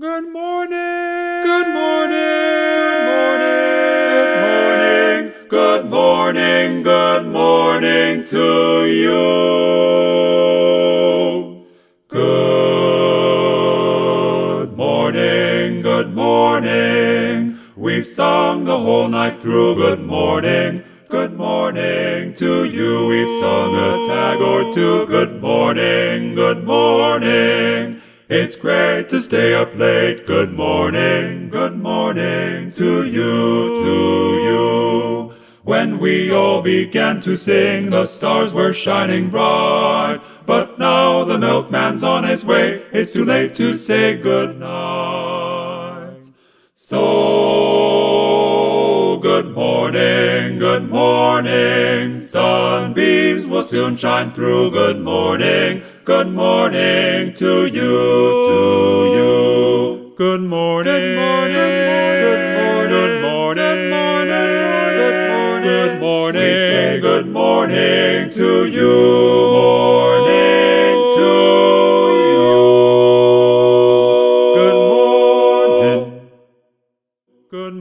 Good morning. Good morning. Good morning. Good morning. Good morning to you. Good morning. Good morning. We've sung the whole night through. Good morning. Good morning to you. We've sung a tag or two. Good morning. Good morning. It's great to stay up late. Good morning to you. When we all began to sing, the stars were shining bright. But now the milkman's on his way. It's too late to say good night. So, good morning, sunbeams will soon shine through. Good morning to you. Good morning, good morning. We say good morning to you, morning.